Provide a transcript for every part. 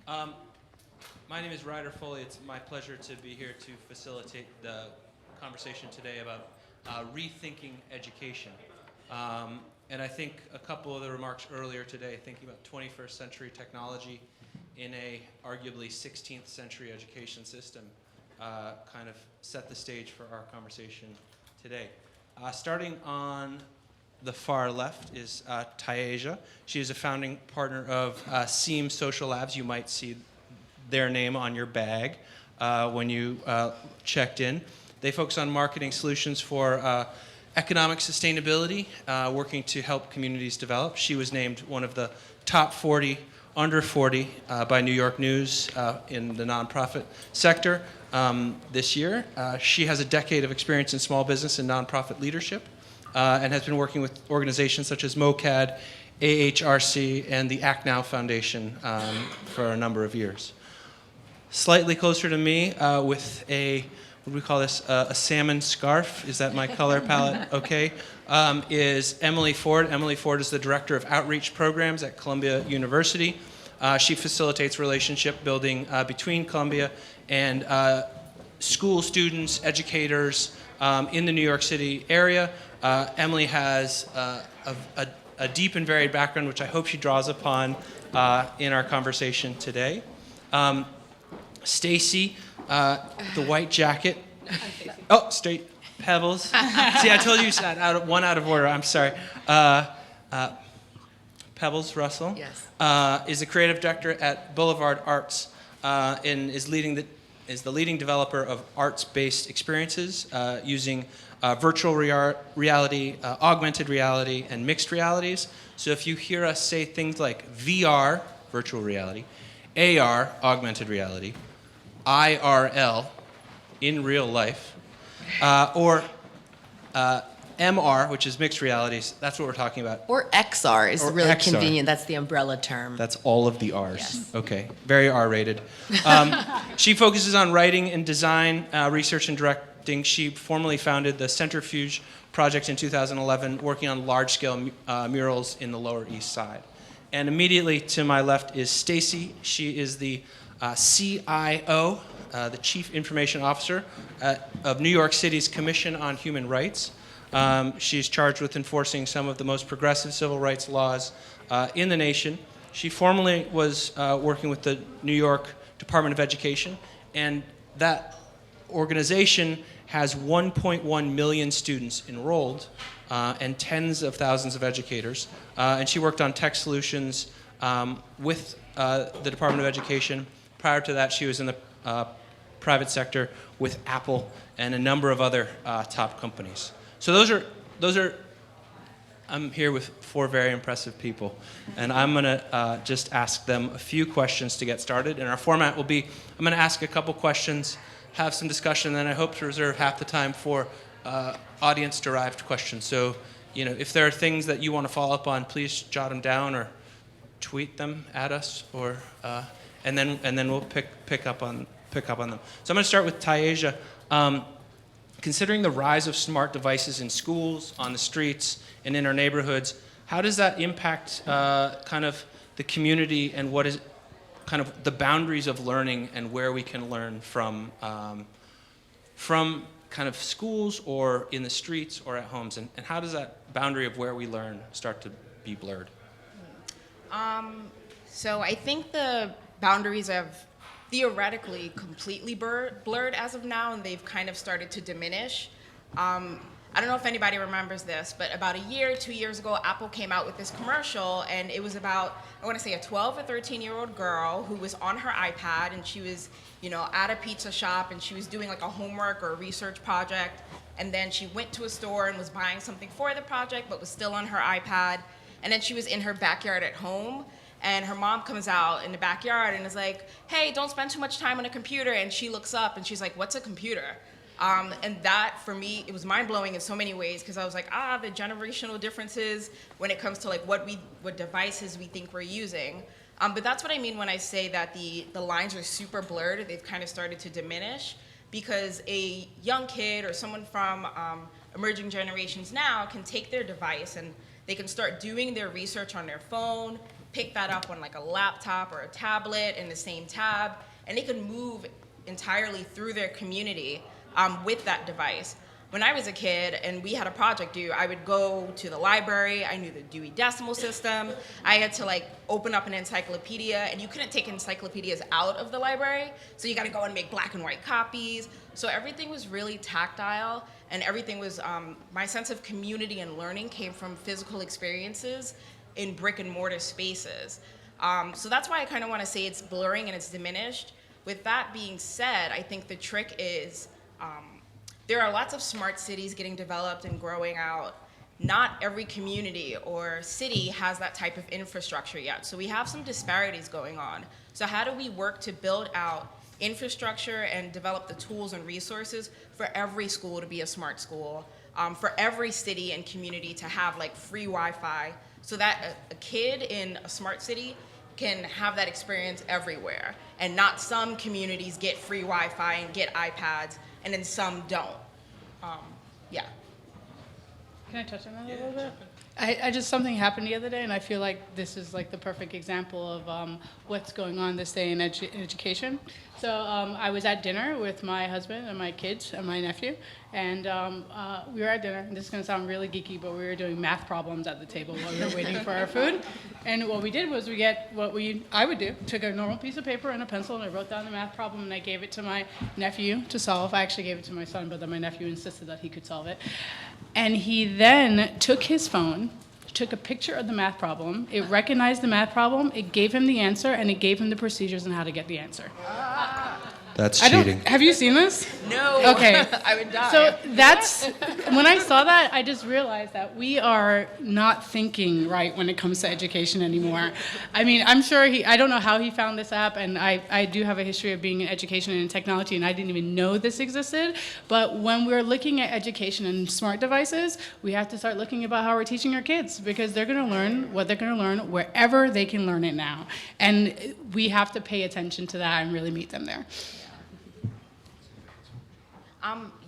Um, my name is Ryder Foley. It's my pleasure to be here to facilitate the conversation today about rethinking education. And I think a couple of the remarks earlier today, thinking about 21st century technology in a arguably 16th century education system, kind of set the stage for our conversation today. Starting on the far left is Tiasia. She is a founding partner of SEAM Social Labs. You might see their name on your bag when you checked in. They focus on marketing solutions for economic sustainability, working to help communities develop. She was named one of the top 40 under 40 by New York News in the nonprofit sector this year. She has a decade of experience in small business and nonprofit leadership and has been working with organizations such as MOCAD, AHRC, and the Act Now Foundation for a number of years. Slightly closer to me with a, what do we call this, a salmon scarf, is that my color palette? Okay, is Emily Ford. Emily Ford is the Director of Outreach Programs at Columbia University. She facilitates relationship building between Columbia and school students, educators in the New York City area. Emily has a deep and varied background, which I hope she draws upon in our conversation today. Stacey, the white jacket. Oh, straight Pebbles. See, I told you one out of order. I'm sorry. Pebbles Russell. Yes. Is the creative director at Boulevard Arts and is the leading developer of arts-based experiences using virtual reality, augmented reality, and mixed realities. So if you hear us say things like VR, virtual reality, AR, augmented reality, IRL, in real life, or MR, which is mixed realities, that's what we're talking about. Or XR is Or really XR. convenient. That's the umbrella term. That's all of the R's. Yes. Okay, very R-rated. She focuses on writing and design, research and directing. She formerly founded the Centrifuge Project in 2011, working on large-scale murals in the Lower East Side. And immediately to my left is Stacey. She is the CIO, the Chief Information Officer of New York City's Commission on Human Rights. She's charged with enforcing some of the most progressive civil rights laws in the nation. She formerly was working with the New York Department of Education, and that organization has 1.1 million students enrolled and tens of thousands of educators. And she worked on tech solutions with the Department of Education. Prior to that, she was in the private sector with Apple and a number of other top companies. So those are. I'm here with four very impressive people, and I'm gonna just ask them a few questions to get started. And our format will be: I'm gonna ask a couple questions, have some discussion, and then I hope to reserve half the time for audience-derived questions. So, if there are things that you want to follow up on, please jot them down or tweet them at us, or and then we'll pick up on them. So I'm going to start with Tiasia. Considering the rise of smart devices in schools, on the streets, and in our neighborhoods, how does that impact kind of the community and what is kind of the boundaries of learning and where we can learn from kind of schools or in the streets or at homes? And how does that boundary of where we learn start to be blurred? So I think the boundaries have theoretically completely blurred as of now, and they've kind of started to diminish. I don't know if anybody remembers this, but about 2 years ago, Apple came out with this commercial, and it was about, I want to say, a 12 or 13-year-old girl who was on her iPad, and she was, at a pizza shop, and she was doing like a homework or a research project, and then she went to a store and was buying something for the project, but was still on her iPad, and then she was in her backyard at home, and her mom comes out in the backyard and is like, hey, don't spend too much time on a computer. And she looks up and she's like, what's a computer? And that, for me, it was mind-blowing in so many ways, because I was like, the generational differences when it comes to like what devices we think we're using. But that's what I mean when I say that the lines are super blurred. They've kind of started to diminish, because a young kid or someone from emerging generations now can take their device and they can start doing their research on their phone, pick that up on like a laptop or a tablet in the same tab, and they could move entirely through their community with that device. When I was a kid and we had a project due, I would go to the library. I knew the Dewey Decimal System. I had to like open up an encyclopedia, and you couldn't take encyclopedias out of the library, so you got to go and make black and white copies. So everything was really tactile, and everything was, my sense of community and learning came from physical experiences in brick and mortar spaces. So that's why I kind of want to say it's blurring and it's diminished. With that being said, I think the trick is, there are lots of smart cities getting developed and growing out. Not every community or city has that type of infrastructure yet. So we have some disparities going on. So how do we work to build out infrastructure and develop the tools and resources for every school to be a smart school, for every city and community to have like free Wi-Fi, so that a kid in a smart city can have that experience everywhere, and not some communities get free Wi-Fi and get iPads, and then some don't. Yeah. Can I touch on that a little bit? I just, something happened the other day, and I feel like this is like the perfect example of what's going on this day in education. So I was at dinner with my husband and my kids and my nephew, and we were at dinner, and this is going to sound really geeky, but we were doing math problems at the table while we were waiting for our food. And what we did was I would do, took a normal piece of paper and a pencil, and I wrote down the math problem, and I gave it to my nephew to solve. I actually gave it to my son, but then my nephew insisted that he could solve it. And he then took his phone, took a picture of the math problem, it recognized the math problem, it gave him the answer, and it gave him the procedures on how to get the answer. That's cheating. Have you seen this? No. Okay. I would die. So that's, when I saw that, I just realized that we are not thinking right when it comes to education anymore. I mean, I'm sure I don't know how he found this app, and I do have a history of being in education and in technology, and I didn't even know this existed. But when we're looking at education and smart devices, we have to start looking about how we're teaching our kids, because they're going to learn what they're going to learn wherever they can learn it now. And we have to pay attention to that and really meet them there.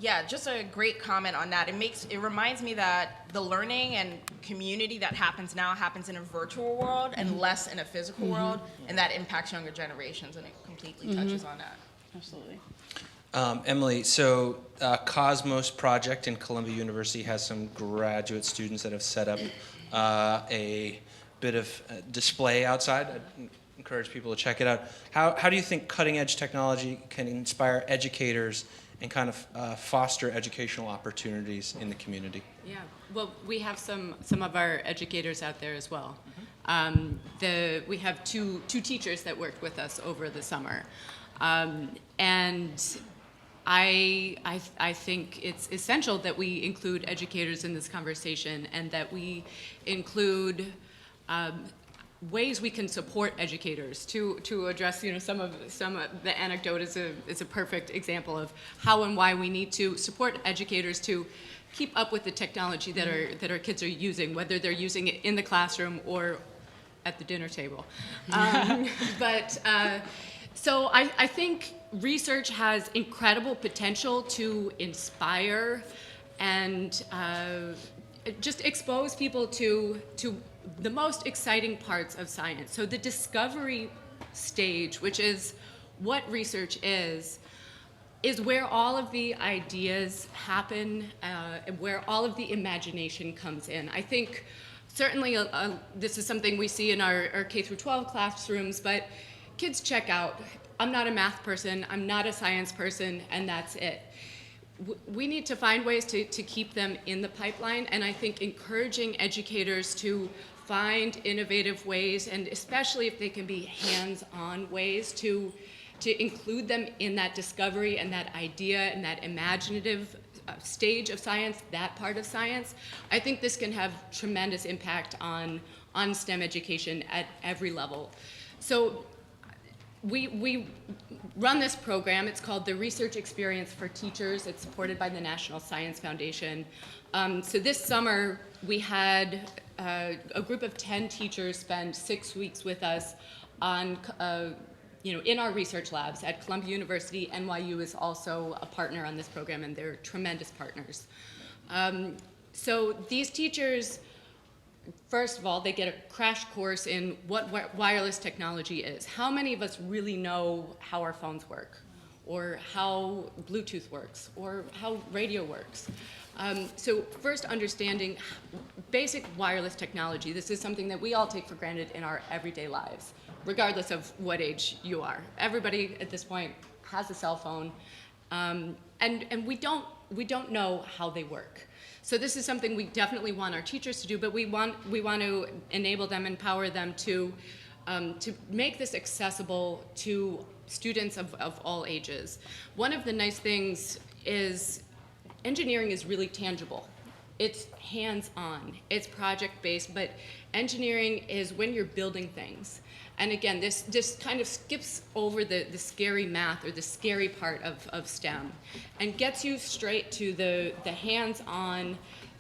Yeah, just a great comment on that. It reminds me that the learning and community that happens now happens in a virtual world and less in a physical world, and that impacts younger generations, and it completely touches on that. Absolutely. Emily, so Cosmos Project in Columbia University has some graduate students that have set up a bit of display outside. I'd encourage people to check it out. How do you think cutting edge technology can inspire educators and kind of foster educational opportunities in the community? Yeah, well, we have some of our educators out there as well. We have two teachers that worked with us over the summer, and I think it's essential that we include educators in this conversation, and that we include ways we can support educators. To address, some of the anecdote is a perfect example of how and why we need to support educators to keep up with the technology that our kids are using, whether they're using it in the classroom or at the dinner table. So I think research has incredible potential to inspire and just expose people to the most exciting parts of science. So the discovery stage, which is what research is where all of the ideas happen, and where all of the imagination comes in. I think certainly this is something we see in our K through 12 classrooms, but kids check out, I'm not a math person, I'm not a science person, and that's it. We need to find ways to keep them in the pipeline, and I think encouraging educators to find innovative ways, and especially if they can be hands-on ways to include them in that discovery and that idea and that imaginative stage of science, that part of science. I think this can have tremendous impact on STEM education at every level. So we run this program. It's called the Research Experience for Teachers. It's supported by the National Science Foundation. So this summer, we had a group of 10 teachers spend 6 weeks with us on, in our research labs at Columbia University. NYU is also a partner on this program, and they're tremendous partners. So these teachers first of all, they get a crash course in what wireless technology is. How many of us really know how our phones work, or how Bluetooth works, or how radio works? So first, understanding basic wireless technology. This is something that we all take for granted in our everyday lives, regardless of what age you are. Everybody at this point has a cell phone, and we don't know how they work. So this is something we definitely want our teachers to do, but we want to enable them, empower them to make this accessible to students of all ages. One of the nice things is engineering is really tangible. It's hands-on, it's project-based, but engineering is when you're building things. And again, this kind of skips over the scary math or the scary part of STEM and gets you straight to the hands-on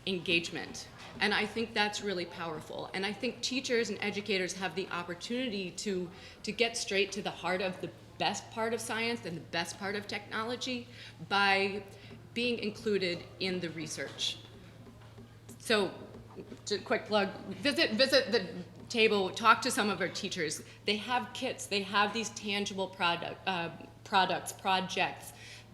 engagement. And I think that's really powerful. And I think teachers and educators have the opportunity to get straight to the heart of the best part of science and the best part of technology by being included in the research. So, just a quick plug, visit the table, talk to some of our teachers. They have kits, they have these tangible projects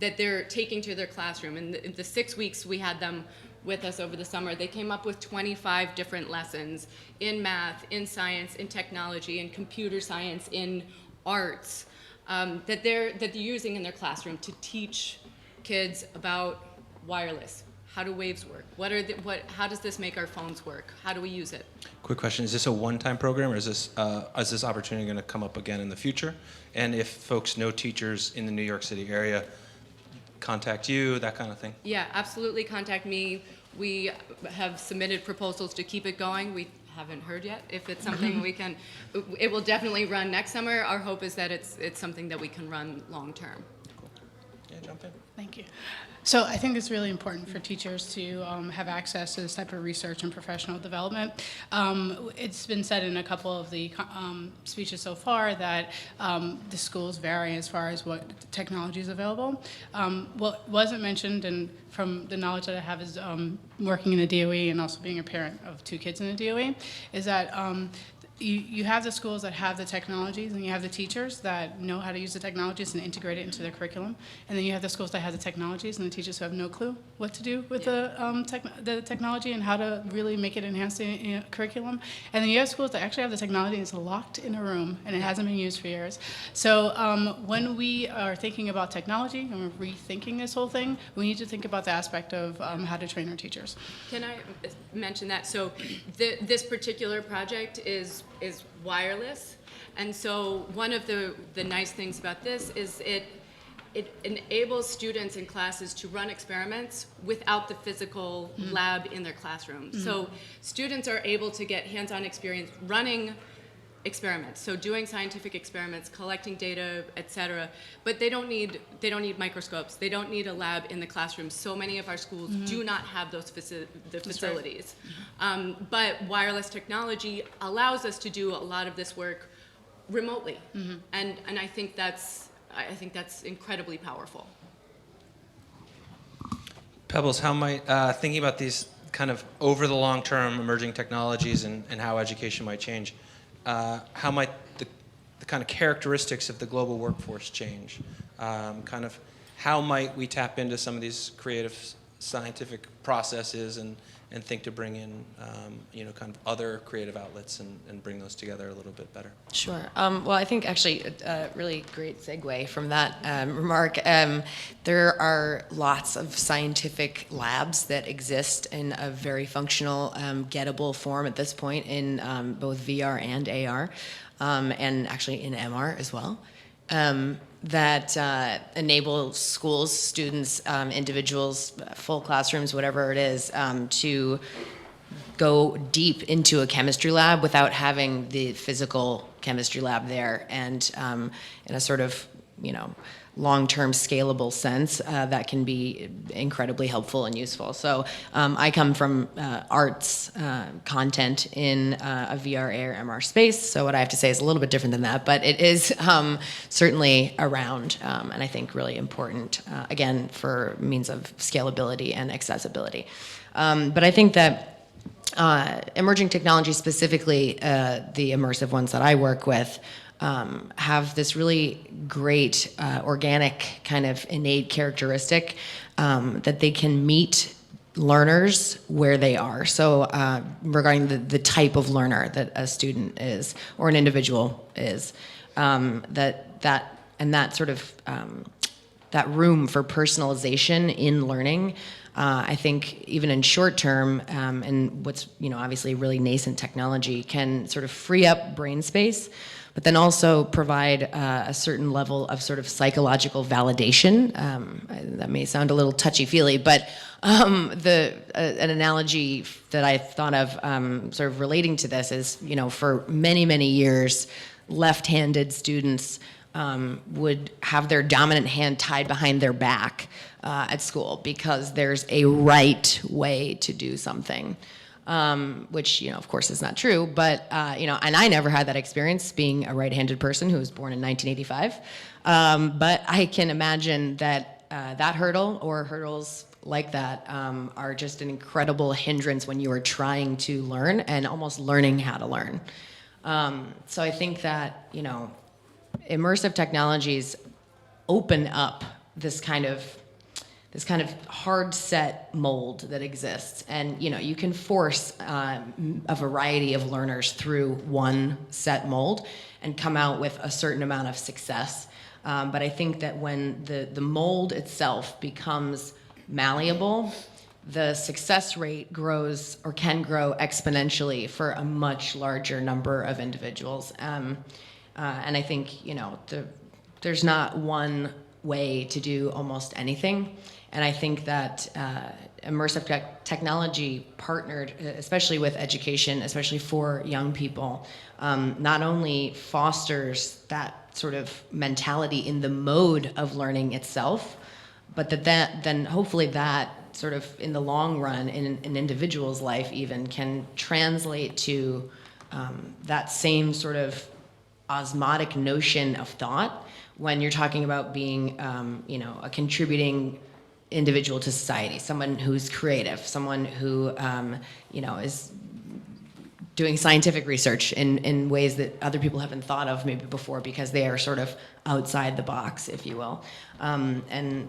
that they're taking to their classroom. In the 6 weeks we had them with us over the summer, they came up with 25 different lessons in math, in science, in technology, in computer science, in arts, that they're using in their classroom to teach kids about wireless. How do waves work? How does this make our phones work? How do we use it? Quick question, is this a one-time program, or is this opportunity going to come up again in the future? And if folks know teachers in the New York City area, contact you, that kind of thing? Yeah, absolutely, contact me. We have submitted proposals to keep it going. We haven't heard yet if it's something we can, it will definitely run next summer. Our hope is that it's something that we can run long-term. Cool. Yeah, jump in. Thank you. So I think it's really important for teachers to have access to this type of research and professional development. It's been said in a couple of the speeches so far that the schools vary as far as what technology is available. What wasn't mentioned, and from the knowledge that I have is working in the DOE and also being a parent of 2 kids in the DOE, is that you have the schools that have the technologies, and you have the teachers that know how to use the technologies and integrate it into their curriculum. And then you have the schools that have the technologies and the teachers who have no clue what to do with the technology and how to really make it enhance the curriculum. And then you have schools that actually have the technology and it's locked in a room and it hasn't been used for years. So when we are thinking about technology and we're rethinking this whole thing, we need to think about the aspect of how to train our teachers. Can I mention that? So this particular project is wireless, and so one of the nice things about this is it enables students in classes to run experiments without the physical lab in their classroom. So students are able to get hands-on experience running experiments, so doing scientific experiments, collecting data, etc. But they don't need microscopes. They don't need a lab in the classroom. So many of our schools do not have those facilities. Right. But wireless technology allows us to do a lot of this work remotely, and I think that's incredibly powerful. Pebbles, how might thinking about these kind of over the long term emerging technologies and how education might change, how might the kind of characteristics of the global workforce change? Kind of how might we tap into some of these creative scientific processes and think to bring in kind of other creative outlets and bring those together a little bit better? Sure. Well, I think actually a really great segue from that remark. There are lots of scientific labs that exist in a very functional, gettable form at this point in both VR and AR, and actually in MR as well. That enable schools, students, individuals, full classrooms, whatever it is, to go deep into a chemistry lab without having the physical chemistry lab there, and in a sort of, long-term scalable sense that can be incredibly helpful and useful. So I come from arts content in a VR, AR, MR space, so what I have to say is a little bit different than that, but it is certainly around, and I think really important, again, for means of scalability and accessibility. But I think that emerging technologies, specifically the immersive ones that I work with, have this really great organic kind of innate characteristic that they can meet learners where they are. So regarding the type of learner that a student is or an individual is, that sort of that room for personalization in learning, I think even in short term, and what's obviously really nascent technology, can sort of free up brain space, but then also provide a certain level of sort of psychological validation. That may sound a little touchy-feely, but an analogy that I thought of sort of relating to this is, for many, many years, left-handed students would have their dominant hand tied behind their back at school because there's a right way to do something. Which, of course is not true, but, and I never had that experience being a right-handed person who was born in 1985. But I can imagine that that hurdle or hurdles like that are just an incredible hindrance when you are trying to learn and almost learning how to learn. So I think that, immersive technologies open up this kind of hard set mold that exists, and you can force a variety of learners through one set mold and come out with a certain amount of success. But I think that when the mold itself becomes malleable, the success rate grows or can grow exponentially for a much larger number of individuals. And I think there's not one way to do almost anything. And I think that immersive technology partnered, especially with education, especially for young people, not only fosters that sort of mentality in the mode of learning itself, but that then hopefully that sort of in the long run in an individual's life even can translate to that same sort of osmotic notion of thought when you're talking about being a contributing individual to society, someone who's creative, someone who is doing scientific research in ways that other people haven't thought of maybe before because they are sort of outside the box, if you will. And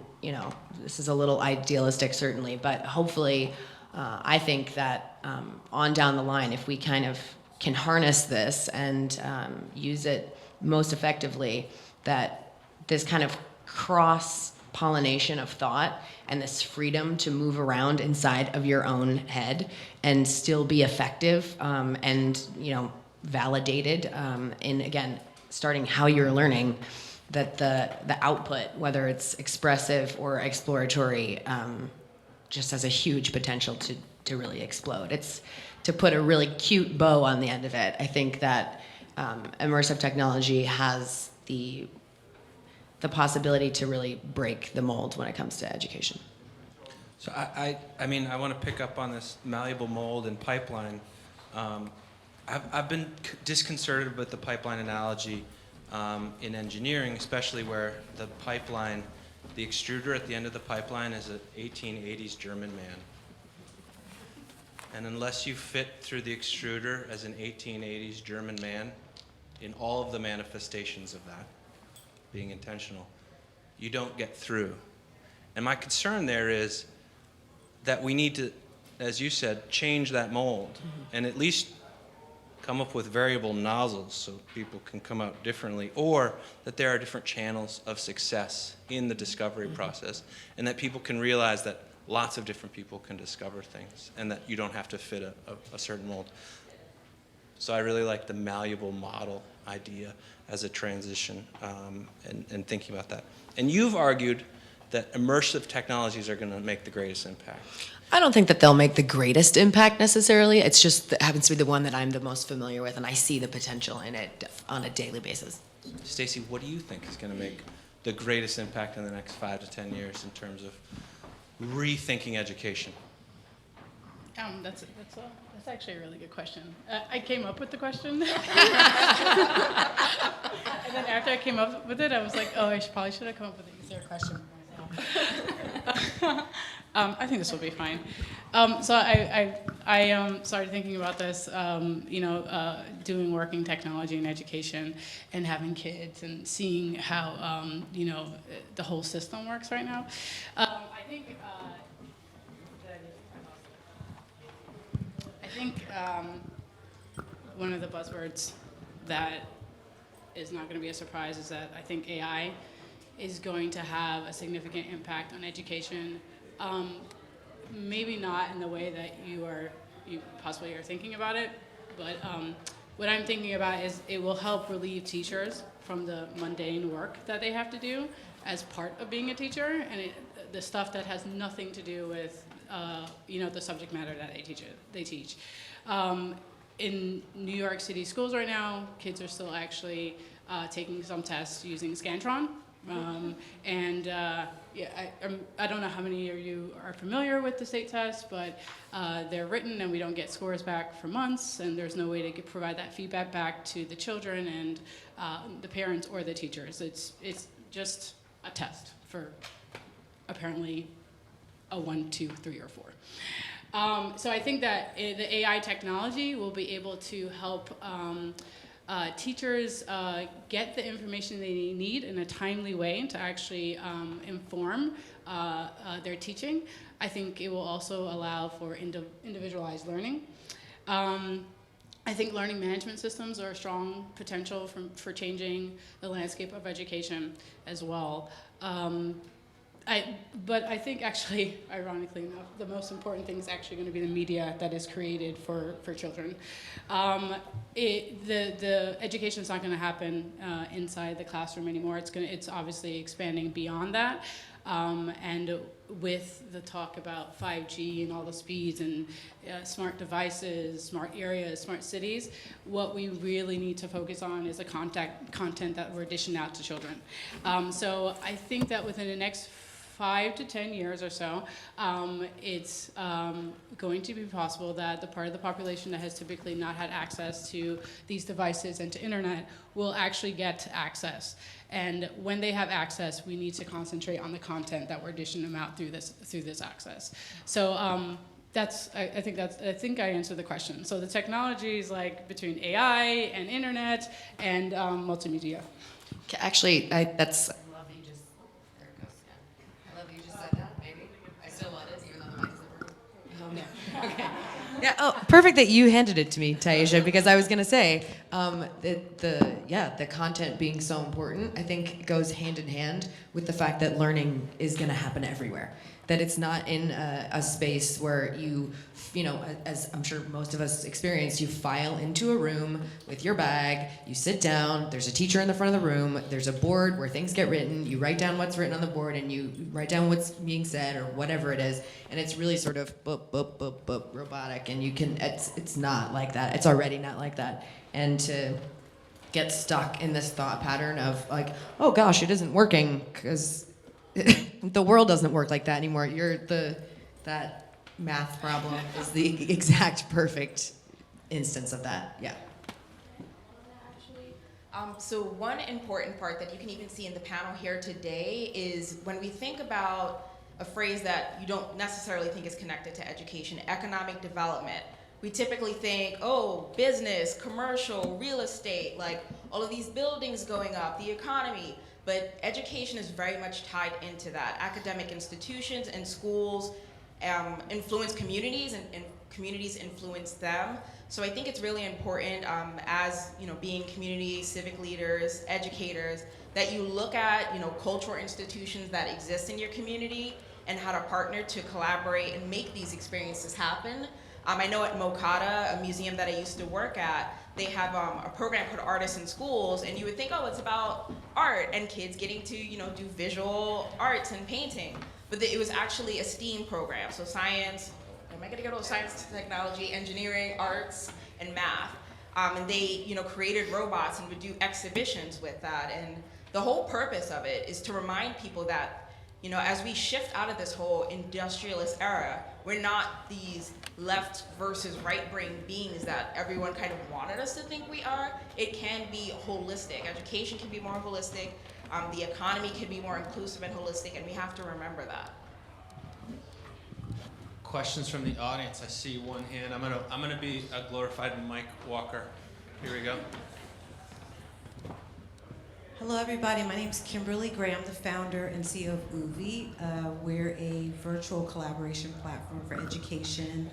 this is a little idealistic certainly, but hopefully I think that on down the line, if we kind of can harness this and use it most effectively, that this kind of cross-pollination of thought and this freedom to move around inside of your own head and still be effective and validated in, again, starting how you're learning, that the output, whether it's expressive or exploratory, just has a huge potential to really explode. It's to put a really cute bow on the end of it. I think that immersive technology has the possibility to really break the mold when it comes to education. So I want to pick up on this malleable mold and pipeline. I've been disconcerted with the pipeline analogy in engineering, especially where the pipeline, the extruder at the end of the pipeline is an 1880s German man. And unless you fit through the extruder as an 1880s German man in all of the manifestations of that, being intentional, you don't get through. And my concern there is that we need to, as you said, change that mold and at least come up with variable nozzles so people can come out differently, or that there are different channels of success in the discovery process, and that people can realize that lots of different people can discover things and that you don't have to fit a certain mold. So I really like the malleable model idea as a transition and thinking about that. And you've argued that immersive technologies are going to make the greatest impact. I don't think that they'll make the greatest impact necessarily. It's just that happens to be the one that I'm the most familiar with, and I see the potential in it on a daily basis. Stacey, what do you think is going to make the greatest impact in the next 5 to 10 years in terms of rethinking education? That's actually a really good question. I came up with the question. And then after I came up with it, I was like, oh, probably should have come up with an easier question for myself. I think this will be fine. So I started thinking about this, doing working technology and education and having kids and seeing how, the whole system works right now. I think one of the buzzwords that is not going to be a surprise is that I think AI is going to have a significant impact on education. Maybe not in the way that you possibly are thinking about it, but what I'm thinking about is it will help relieve teachers from the mundane work that they have to do as part of being a teacher, and the stuff that has nothing to do with the subject matter that they teach. In New York City schools right now, kids are still actually taking some tests using Scantron. I don't know how many of you are familiar with the state tests, but they're written and we don't get scores back for months, and there's no way to provide that feedback back to the children and the parents or the teachers. It's just a test for apparently a 1, 2, 3, or 4. So I think that the AI technology will be able to help teachers get the information they need in a timely way to actually inform their teaching. I think it will also allow for individualized learning. I think learning management systems are a strong potential for changing the landscape of education as well. But I think actually, ironically enough, the most important thing is actually going to be the media that is created for children. The education is not going to happen inside the classroom anymore. It's obviously expanding beyond that. And with the talk about 5G and all the speeds and smart devices, smart areas, smart cities, what we really need to focus on is the content that we're dishing out to children. So I think that within the next 5 to 10 years or so, it's going to be possible that the part of the population that has typically not had access to these devices and to internet will actually get access. And when they have access, we need to concentrate on the content that we're dishing them out through this access. So I think I answered the question. So the technology is like between AI and internet and multimedia. Actually, I love you just. There it goes. Yeah. I love you just said that. Maybe I still want it, even though the mic isn't working. Oh no. Okay. Yeah. Oh, perfect that you handed it to me, Tiasia, because I was gonna say the content being so important. I think goes hand in hand with the fact that learning is gonna happen everywhere. That it's not in a space where you as I'm sure most of us experience, you file into a room with your bag, you sit down, there's a teacher in the front of the room, there's a board where things get written, you write down what's written on the board, and you write down what's being said or whatever it is, and it's really sort of boop, boop, boop, boop, robotic, and it's not like that. It's already not like that. And to get stuck in this thought pattern of like, oh gosh, it isn't working, because the world doesn't work like that anymore. That math problem is the exact perfect instance of that. Yeah. So one important part that you can even see in the panel here today is when we think about a phrase that you don't necessarily think is connected to education, economic development. We typically think, oh, business, commercial, real estate, like all of these buildings going up, the economy. But education is very much tied into that. Academic institutions and schools influence communities, and communities influence them. So I think it's really important as being community civic leaders, educators, that you look at cultural institutions that exist in your community and how to partner to collaborate and make these experiences happen. I know at Mokata, a museum that I used to work at, they have a program called Artists in Schools, and you would think, oh, it's about art and kids getting to do visual arts and painting. But it was actually a STEAM program, so science, am I gonna go to science, technology, engineering, arts, and math. And they created robots and would do exhibitions with that. And the whole purpose of it is to remind people that as we shift out of this whole industrialist era, we're not these left versus right brain beings that everyone kind of wanted us to think we are. It can be holistic. Education can be more holistic. The economy can be more inclusive and holistic, and we have to remember that. questions from the audience. I see one hand. I'm gonna be a glorified Mike Walker. Here we go. Hello, everybody. My name is Kimberly Gray. I'm the founder and CEO of UVI. We're a virtual collaboration platform for education,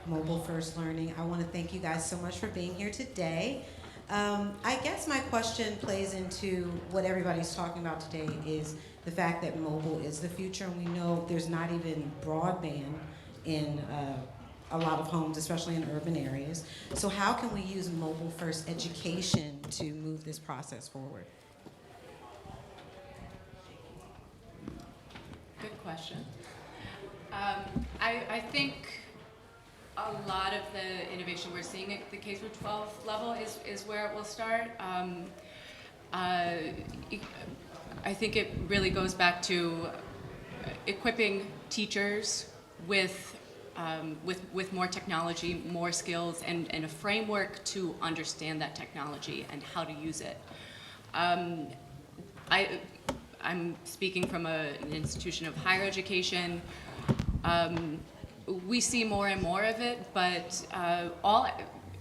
mobile-first learning. I want to thank you guys so much for being here today. I guess my question plays into what everybody's talking about today is the fact that mobile is the future, and we know there's not even broadband in a lot of homes, especially in urban areas. So how can we use mobile-first education to move this process forward? Good question. I think a lot of the innovation we're seeing at the K-12 level is where it will start. I think it really goes back to equipping teachers with more technology, more skills, and a framework to understand that technology and how to use it. I'm speaking from an institution of higher education. We see more and more of it, but all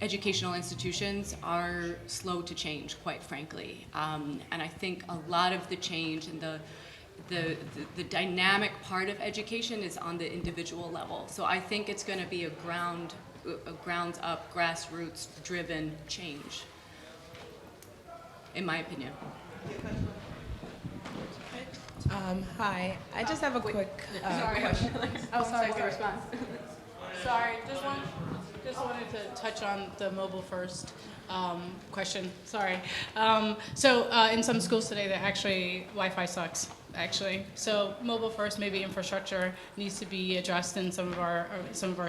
educational institutions are slow to change, quite frankly. And I think a lot of the change and the dynamic part of education is on the individual level. So I think it's going to be a ground up, grassroots driven change, in my opinion. Hi, I just have a quick question. Oh, sorry, the response. Sorry, just wanted to touch on the mobile first question. Sorry. So in some schools today, that actually Wi-Fi sucks. Actually, so mobile first, maybe infrastructure needs to be addressed in some of our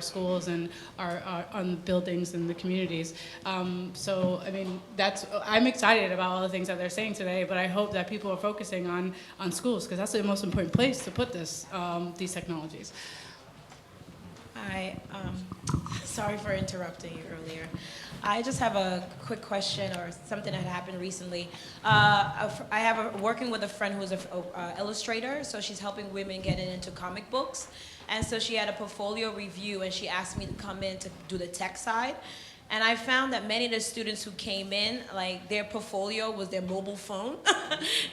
schools and our on buildings and the communities. So I mean, I'm excited about all the things that they're saying today, but I hope that people are focusing on schools because that's the most important place to put these technologies. Hi, sorry for interrupting you earlier. I just have a quick question or something that happened recently. Working with a friend who's an illustrator, so she's helping women get into comic books. And so she had a portfolio review and she asked me to come in to do the tech side. And I found that many of the students who came in, like their portfolio was their mobile phone.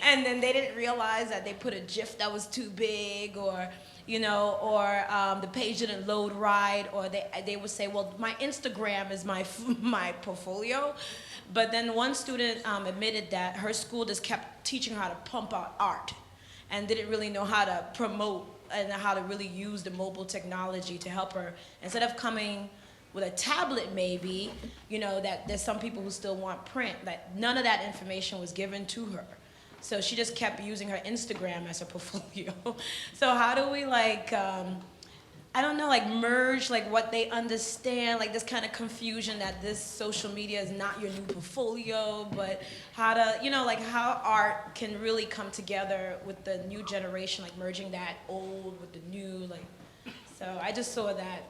And then they didn't realize that they put a GIF that was too big or the page didn't load right, or they would say, well, my Instagram is my portfolio. But then one student admitted that her school just kept teaching her how to pump out art and didn't really know how to promote and how to really use the mobile technology to help her. Instead of coming with a tablet maybe, that there's some people who still want print, that none of that information was given to her. So she just kept using her Instagram as her portfolio. So how do we merge what they understand, this kind of confusion that this social media is not your new portfolio, but how to, how art can really come together with the new generation, merging that old with the new, so I just saw that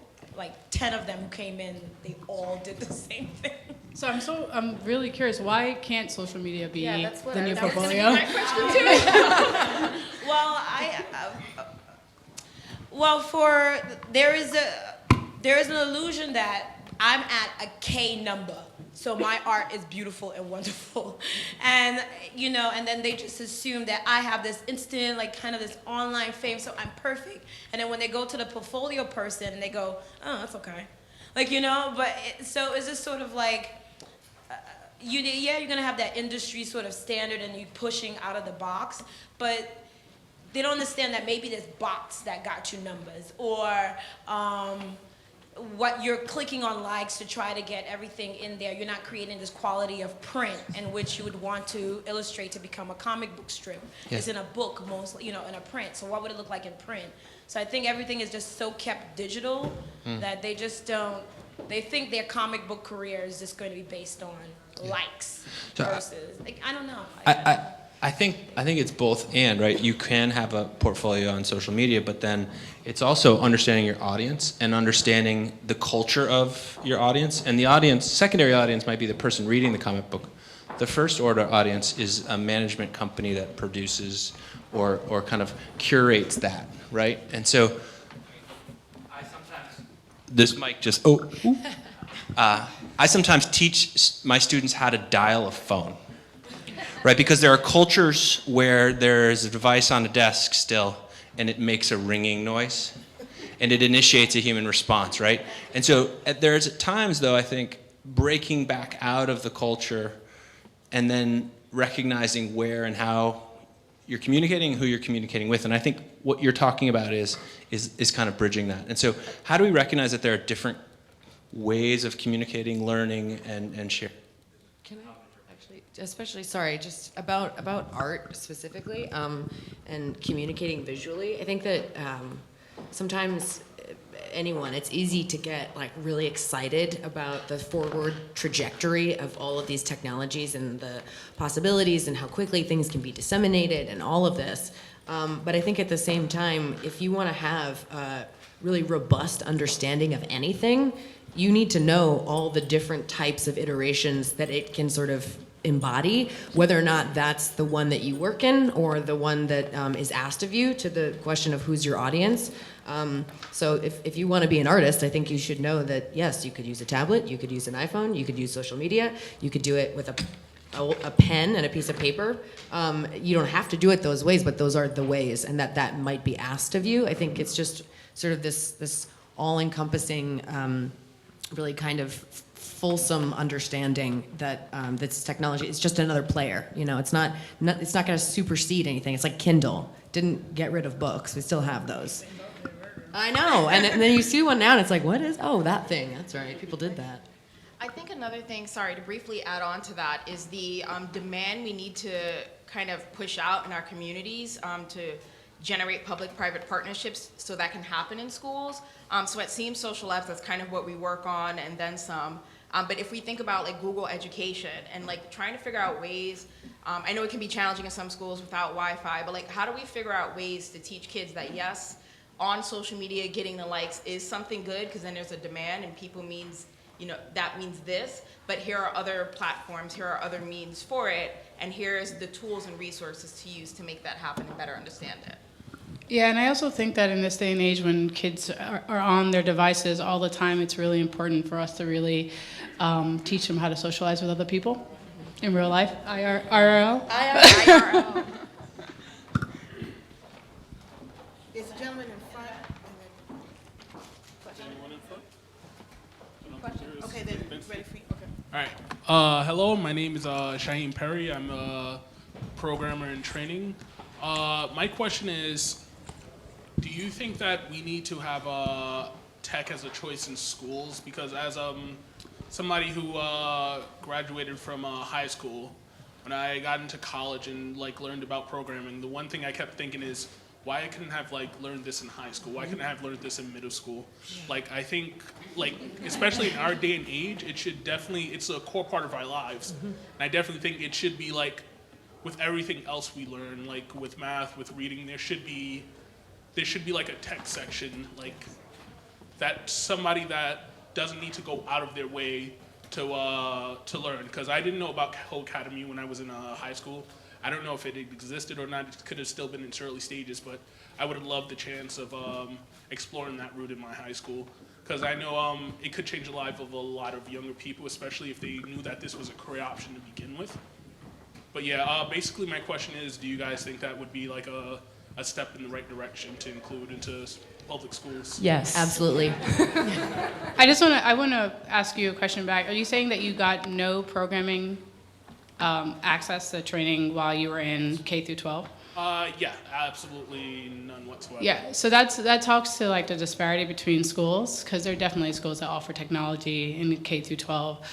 10 of them who came in, they all did the same thing. So I'm really curious, why can't social media be the new that portfolio? was gonna be my question too. There is an illusion that I'm at a K number, so my art is beautiful and wonderful, and and then they just assume that I have this instant, this online fame, so I'm perfect. And then when they go to the portfolio person and they go, oh, that's okay, so is this sort of you're gonna have that industry sort of standard and you pushing out of the box, but they don't understand that maybe there's bots that got you numbers, or what you're clicking on likes to try to get everything in there. You're not creating this quality of print in which you would want to illustrate to become a comic book strip. Yeah. It's in a book mostly, in a print. So what would it look like in print? So I think everything is just so kept digital that they just don't, they think their comic book career is just going to be based on likes versus, I don't know. I think it's both and, right? You can have a portfolio on social media, but then it's also understanding your audience and understanding the culture of your audience. And the audience, secondary audience might be the person reading the comic book. The first order audience is a management company that produces or kind of curates that, right? And so I sometimes this mic just, I sometimes teach my students how to dial a phone, right? Because there are cultures where there's a device on a desk still, and it makes a ringing noise, and it initiates a human response, right? And so there's times, though, I think, breaking back out of the culture and then recognizing where and how you're communicating, who you're communicating with. And I think what you're talking about is kind of bridging that. And so how do we recognize that there are different ways of communicating, learning, and sharing? Can I actually, especially, sorry, just about art specifically, and communicating visually, I think that sometimes it's easy to get like really excited about the forward trajectory of all of these technologies and the possibilities and how quickly things can be disseminated and all of this. But I think at the same time, if you want to have a really robust understanding of anything, you need to know all the different types of iterations that it can sort of embody, whether or not that's the one that you work in or the one that is asked of you, to the question of who's your audience. So if you want to be an artist, I think you should know that, yes, you could use a tablet, you could use an iPhone, you could use social media, you could do it with a pen and a piece of paper. You don't have to do it those ways, but those are the ways, and that might be asked of you. I think it's just sort of this all-encompassing, really kind of fulsome understanding that this technology is just another player. You know, it's not going to supersede anything. It's like Kindle didn't get rid of books. We still have those. I know, and then you see one now, and it's like, what is? Oh, that thing. That's right. People did that. I think another thing, sorry, to briefly add on to that, is the demand we need to kind of push out in our communities to generate public-private partnerships so that can happen in schools. So at Seam Social Labs, that's kind of what we work on, and then some. But if we think about like Google Education and like trying to figure out ways, I know it can be challenging in some schools without Wi-Fi, but like how do we figure out ways to teach kids that yes, on social media getting the likes is something good because then there's a demand and people means, you know, that means this, but here are other platforms, here are other means for it, and here's the tools and resources to use to make that happen and better understand it. Yeah, and I also think that in this day and age when kids are on their devices all the time, it's really important for us to really teach them how to socialize with other people in real life, IRL. IRL. There's a gentleman in front. Anyone in front? Okay, then ready for you. Okay. All right. Hello, my name is Shaheen Perry. I'm a programmer in training. My question is, do you think that we need to have tech as a choice in schools? Because as somebody who graduated from high school, when I got into college and like learned about programming, the one thing I kept thinking is, why I couldn't have like learned this in high school? Why couldn't I have learned this in middle school? Like I think, like especially in our day and age, it should definitely, it's a core part of our lives. And I definitely think it should be like, with everything else we learn, like with math, with reading, there should be like a tech section, like that somebody that doesn't need to go out of their way to learn. Because I didn't know about Codecademy when I was in high school. I don't know if it existed or not. It could have still been in its early stages, but I would have loved the chance of exploring that route in my high school. Because I know it could change the life of a lot of younger people, especially if they knew that this was a career option to begin with. But yeah, basically my question is, do you guys think that would be like a step in the right direction to include into public schools? Yes, absolutely. I want to ask you a question back. Are you saying that you got no programming access to training while you were in K through 12? Yeah, absolutely none whatsoever. Yeah, so that talks to like the disparity between schools, because there are definitely schools that offer technology in K through 12.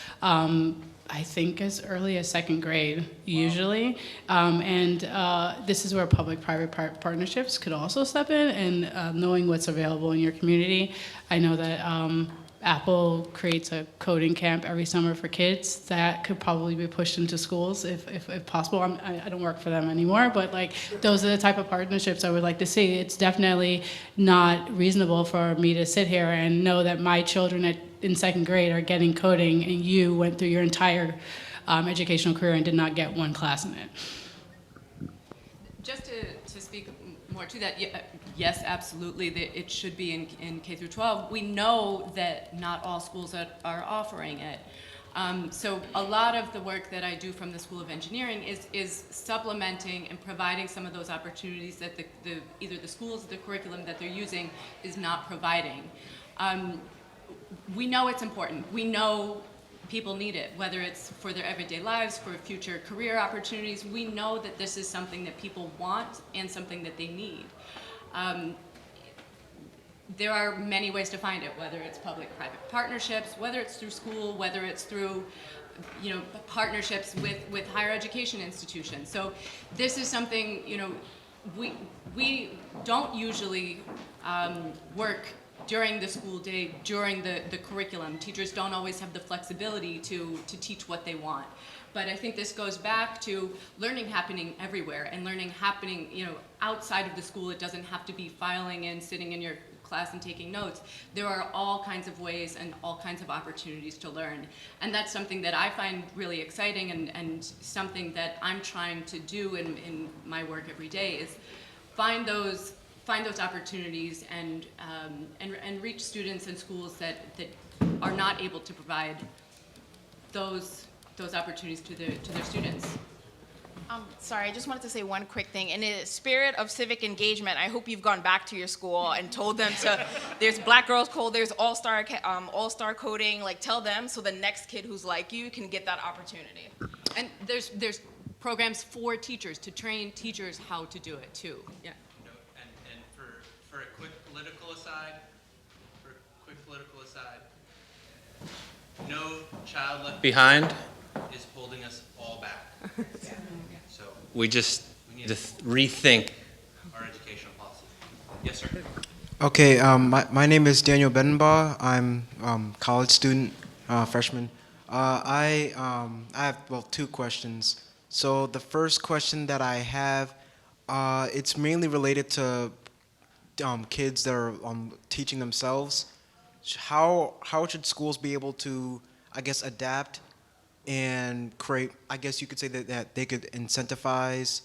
I think as early as second grade, usually. And this is where public-private partnerships could also step in, and knowing what's available in your community. I know that Apple creates a coding camp every summer for kids that could probably be pushed into schools if possible. I don't work for them anymore, but like those are the type of partnerships I would like to see. It's definitely not reasonable for me to sit here and know that my children in second grade are getting coding and you went through your entire educational career and did not get one class in it. Just to speak more to that, yes, absolutely, it should be in K through 12. We know that not all schools are offering it. So a lot of the work that I do from the School of Engineering is supplementing and providing some of those opportunities that either the schools or the curriculum that they're using is not providing. We know it's important. We know people need it, whether it's for their everyday lives, for future career opportunities. We know that this is something that people want and something that they need. There are many ways to find it, whether it's public-private partnerships, whether it's through school, whether it's through partnerships with higher education institutions. So this is something, we don't usually work during the school day, during the curriculum. Teachers don't always have the flexibility to teach what they want. But I think this goes back to learning happening everywhere and learning happening, outside of the school. It doesn't have to be filing in, sitting in your class and taking notes. There are all kinds of ways and all kinds of opportunities to learn. And that's something that I find really exciting and something that I'm trying to do in my work every day is find those opportunities and reach students and schools that are not able to provide those opportunities to their students. Sorry, I just wanted to say one quick thing. In the spirit of civic engagement, I hope you've gone back to your school and told them there's Black Girls Code, there's all-star coding, tell them so the next kid who's like you can get that opportunity. And there's programs for teachers to train teachers how to do it too. Yeah. And for a quick political aside, no child left behind is holding us all back. So we need to rethink our educational policy. Yes, sir. Okay, my name is Daniel Bedenbaugh. I'm college student, freshman. I have, two questions. So the first question that I have, it's mainly related to kids that are teaching themselves. How should schools be able to, adapt and create, you could say that they could incentivize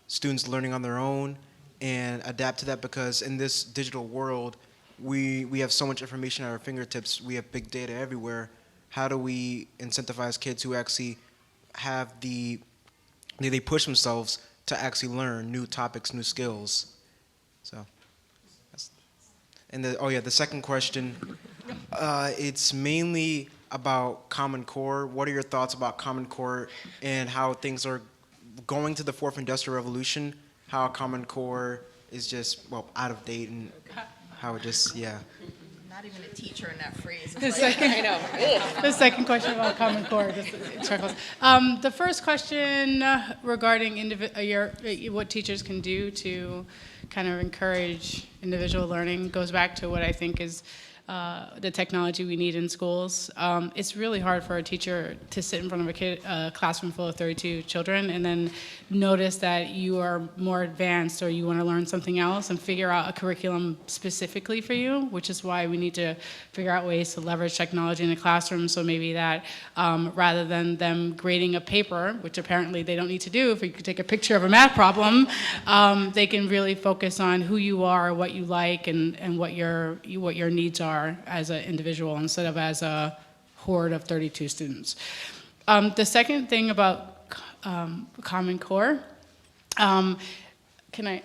students learning on their own and adapt to that, because in this digital world, we have so much information at our fingertips. We have big data everywhere. How do we incentivize kids who actually they push themselves to actually learn new topics, new skills? So, the second question, it's mainly about Common Core. What are your thoughts about Common Core and how things are going to the fourth industrial revolution? How Common Core is just, out of date, and how it just, Not even a teacher in that phrase. The second question about Common Core, just chuckles. The first question regarding what teachers can do to kind of encourage individual learning goes back to what I think is the technology we need in schools. It's really hard for a teacher to sit in front of a classroom full of 32 children and then notice that you are more advanced or you want to learn something else and figure out a curriculum specifically for you, which is why we need to figure out ways to leverage technology in the classroom. So maybe that rather than them grading a paper, which apparently they don't need to do if you could take a picture of a math problem, they can really focus on who you are, what you like, and what your needs are as an individual instead of as a horde of 32 students. The second thing about Common Core, can I?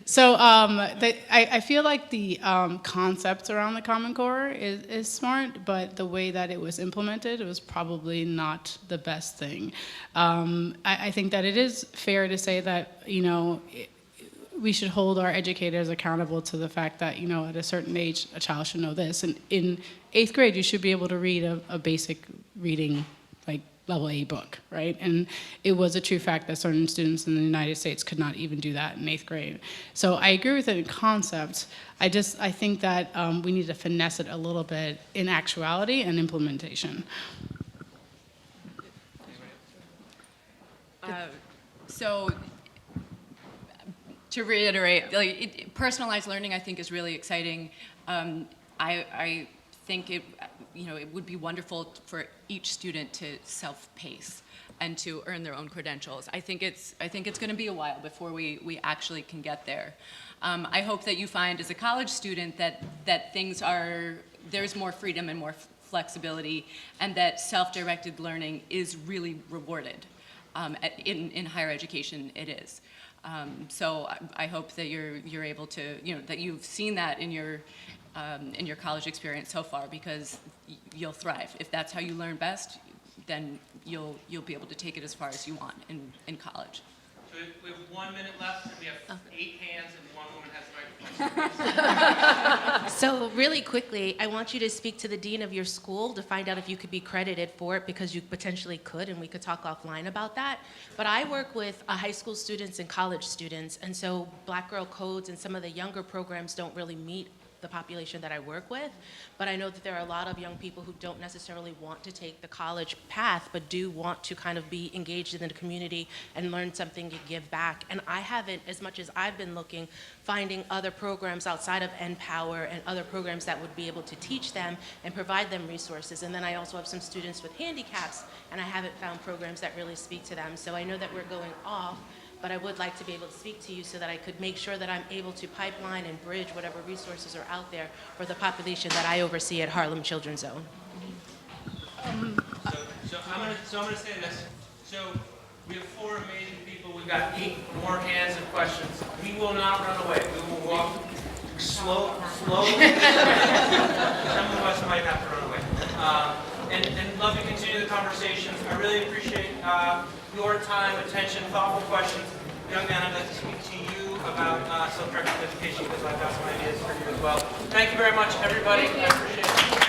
So I feel like the concepts around the Common Core is smart, but the way that it was implemented, it was probably not the best thing. I think that it is fair to say that, we should hold our educators accountable to the fact that, at a certain age, a child should know this. And in 8th grade, you should be able to read a basic reading, like level A book, right? And it was a true fact that certain students in the United States could not even do that in 8th grade. So I agree with it in concept. I think that we need to finesse it a little bit in actuality and implementation. To reiterate, personalized learning I think is really exciting. I think it would be wonderful for each student to self-pace and to earn their own credentials. I think it's going to be a while before we actually can get there. I hope that you find as a college student that there's more freedom and more flexibility, and that self-directed learning is really rewarded. In higher education, it is. So I hope that you're able to, that you've seen that in your college experience so far, because you'll thrive. If that's how you learn best, then you'll be able to take it as far as you want in college. So we have 1 minute left, and we have 8 hands, and 1 woman has the microphone. So really quickly, I want you to speak to the dean of your school to find out if you could be credited for it, because you potentially could, and we could talk offline about that. But I work with high school students and college students, and so Black Girl Codes and some of the younger programs don't really meet the population that I work with. But I know that there are a lot of young people who don't necessarily want to take the college path, but do want to kind of be engaged in the community and learn something and give back. And I haven't, as much as I've been looking, finding other programs outside of NPower and other programs that would be able to teach them and provide them resources. And then I also have some students with handicaps, and I haven't found programs that really speak to them. So I know that we're going off, but I would like to be able to speak to you so that I could make sure that I'm able to pipeline and bridge whatever resources are out there for the population that I oversee at Harlem Children's Zone. So I'm gonna say this. So we have 4 amazing people. We've got 8 more hands and questions. We will not run away. We will walk slowly. Some of us might have to run away. And love to continue the conversations. I really appreciate your time, attention, thoughtful questions. Young man, I'd like to speak to you about self-directed education, because I've got some ideas for you as well. Thank you very much, everybody. I appreciate it.